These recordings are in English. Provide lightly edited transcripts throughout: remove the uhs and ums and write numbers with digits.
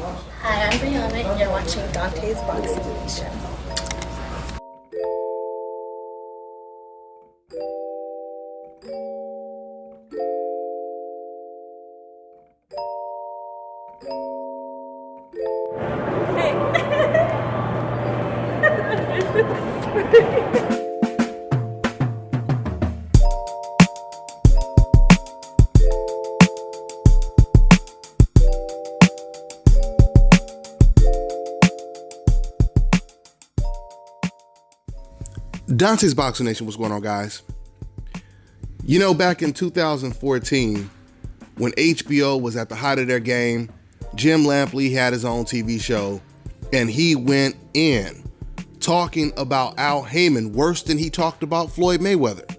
Hi, I'm Brianna, and you're watching Dante's Boxing Nation. Dante's Boxing Nation, what's going on, guys? You know, back in 2014, when HBO was at the height of their game, Jim Lampley had his own TV show, and he went in talking about Al Heyman worse than he talked about Floyd Mayweather.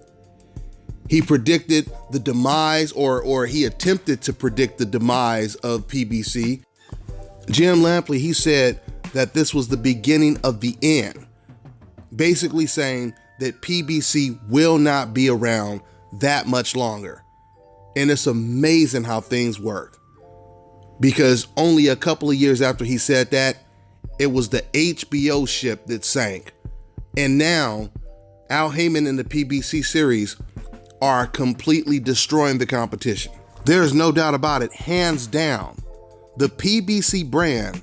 He predicted the demise, or he attempted to predict the demise of PBC. Jim Lampley, he said that this was the beginning of the end, basically saying that PBC will not be around that much longer. And it's amazing how things work, because only a couple of years after he said that, it was the HBO ship that sank. And now Al Heyman and the PBC series are completely destroying the competition. There is no doubt about it, hands down, the PBC brand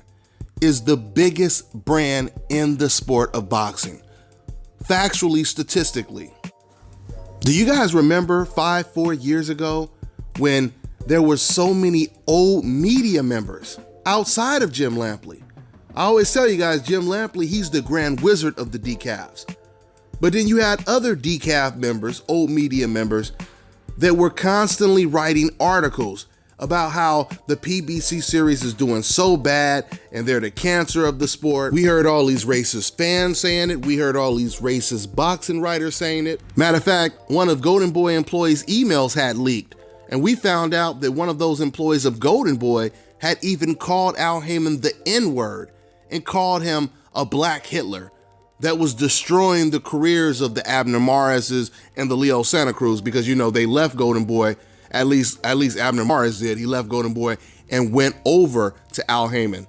is the biggest brand in the sport of boxing. Factually, statistically. Do you guys remember 4 years ago when there were so many old media members outside of Jim Lampley? I always tell you guys, Jim Lampley, he's the grand wizard of the decafs. But then you had other decaf members, old media members, that were constantly writing articles about how the PBC series is doing so bad and they're the cancer of the sport. We heard all these racist fans saying it. We heard all these racist boxing writers saying it. Matter of fact, one of Golden Boy employees' emails had leaked, and we found out that one of those employees of Golden Boy had even called Al Heyman the N-word and called him a black Hitler that was destroying the careers of the Abner Maris's and the Leo Santa Cruz, because, you know, they left Golden Boy. At least Abner Maris did. He left Golden Boy and went over to Al Heyman.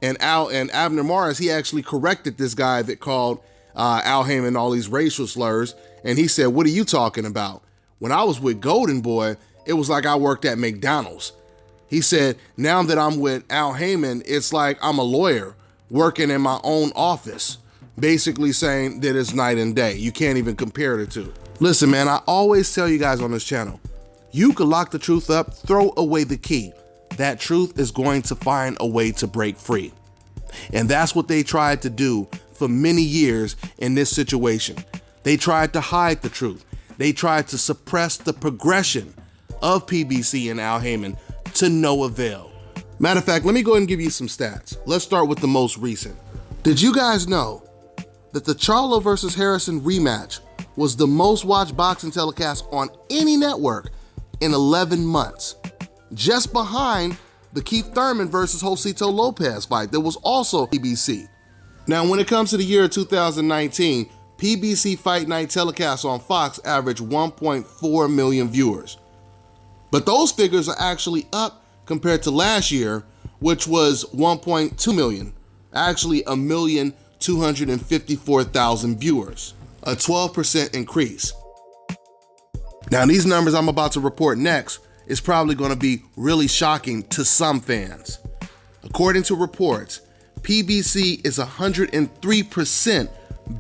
And Abner Maris, he actually corrected this guy that called Al Heyman all these racial slurs. And he said, "What are you talking about? When I was with Golden Boy, it was like I worked at McDonald's." He said, "Now that I'm with Al Heyman, it's like I'm a lawyer working in my own office," basically saying that it's night and day. You can't even compare the two. Listen, man, I always tell you guys on this channel, you could lock the truth up, throw away the key. That truth is going to find a way to break free. And that's what they tried to do for many years in this situation. They tried to hide the truth. They tried to suppress the progression of PBC and Al Heyman to no avail. Matter of fact, let me go ahead and give you some stats. Let's start with the most recent. Did you guys know that the Charlo versus Harrison rematch was the most watched boxing telecast on any network in 11 months, just behind the Keith Thurman versus Josito Lopez fight that was also PBC. Now, when it comes to the year 2019, PBC Fight Night telecasts on Fox averaged 1.4 million viewers. But those figures are actually up compared to last year, which was 1.2 million, actually 1,254,000 viewers, a 12% increase. Now, these numbers I'm about to report next is probably going to be really shocking to some fans. According to reports, PBC is 103%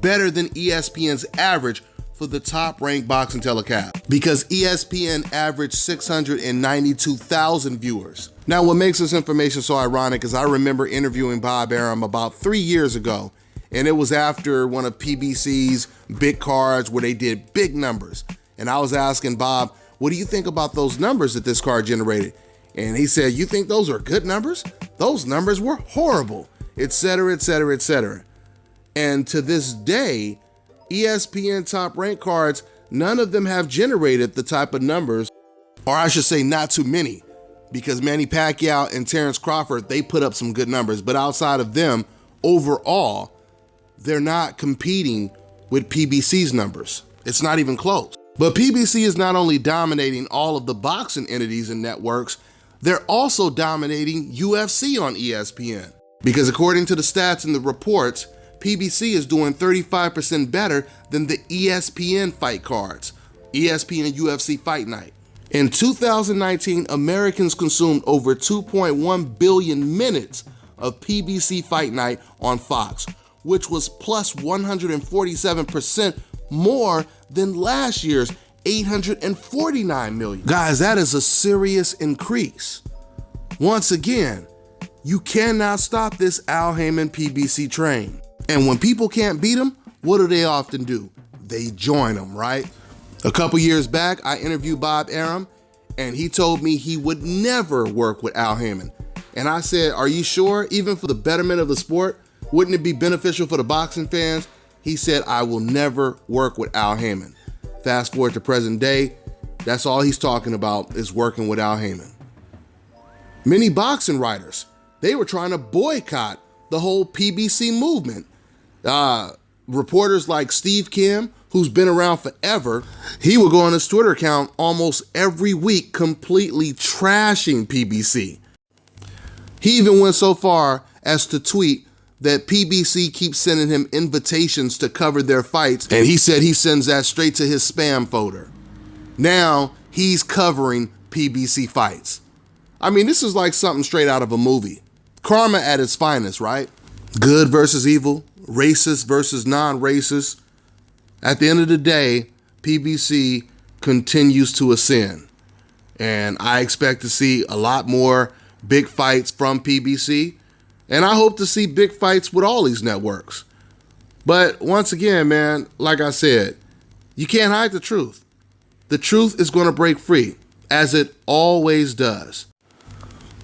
better than ESPN's average for the top-ranked boxing telecast, because ESPN averaged 692,000 viewers. Now, what makes this information so ironic is I remember interviewing Bob Arum about 3 years ago, and it was after one of PBC's big cards where they did big numbers. And I was asking Bob, what do you think about those numbers that this card generated? And he said, "You think those are good numbers? Those numbers were horrible," etc., etc., etc. And to this day, ESPN top ranked cards, none of them have generated the type of numbers, or I should say not too many, because Manny Pacquiao and Terrence Crawford, they put up some good numbers. But outside of them, overall, they're not competing with PBC's numbers. It's not even close. But PBC is not only dominating all of the boxing entities and networks, they're also dominating UFC on ESPN. Because according to the stats and the reports, PBC is doing 35% better than the ESPN fight cards, ESPN UFC Fight Night. In 2019, Americans consumed over 2.1 billion minutes of PBC Fight Night on Fox, which was plus 147% more than last year's 849 million. Guys, that is a serious increase. Once again, you cannot stop this Al Haymon PBC train. And when people can't beat him, what do they often do? They join him, right? A couple years back, I interviewed Bob Arum, and he told me he would never work with Al Haymon. And I said, are you sure? Even for the betterment of the sport, wouldn't it be beneficial for the boxing fans? He said, I will never work with Al Haymon. Fast forward to present day, that's all he's talking about is working with Al Haymon. Many boxing writers, they were trying to boycott the whole PBC movement. Reporters like Steve Kim, who's been around forever, he would go on his Twitter account almost every week completely trashing PBC. He even went so far as to tweet that PBC keeps sending him invitations to cover their fights, and he said he sends that straight to his spam folder. Now he's covering PBC fights. I mean, this is like something straight out of a movie. Karma at its finest, right? Good versus evil, racist versus non-racist. At the end of the day, PBC continues to ascend. And I expect to see a lot more big fights from PBC. And I hope to see big fights with all these networks. But once again, man, like I said, you can't hide the truth. The truth is going to break free, as it always does.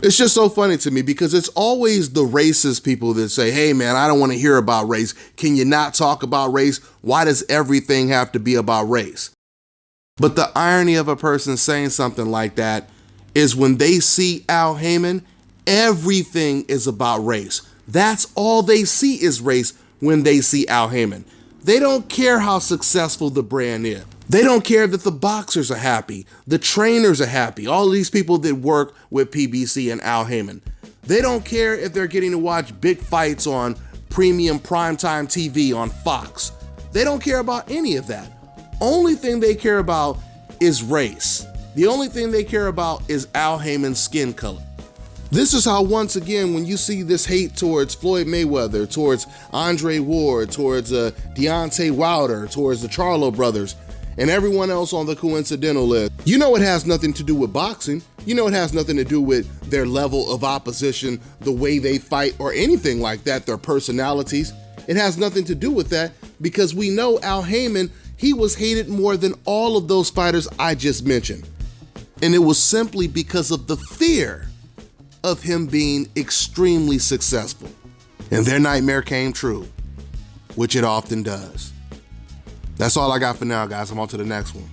It's just so funny to me because it's always the racist people that say, hey man, I don't want to hear about race. Can you not talk about race? Why does everything have to be about race? But the irony of a person saying something like that is when they see Al Haymon, everything is about race. That's all they see is race when they see Al Haymon. They don't care how successful the brand is. They don't care that the boxers are happy, the trainers are happy, all of these people that work with PBC and Al Haymon. They don't care if they're getting to watch big fights on premium primetime TV on Fox. They don't care about any of that. Only thing they care about is race. The only thing they care about is Al Haymon's skin color. This is how, once again, when you see this hate towards Floyd Mayweather, towards Andre Ward, towards Deontay Wilder, towards the Charlo brothers, and everyone else on the coincidental list, you know it has nothing to do with boxing. You know it has nothing to do with their level of opposition, the way they fight, or anything like that, their personalities. It has nothing to do with that because we know Al Haymon, he was hated more than all of those fighters I just mentioned. And it was simply because of the fear of him being extremely successful. And their nightmare came true, which it often does. That's all I got for now, guys. I'm on to the next one.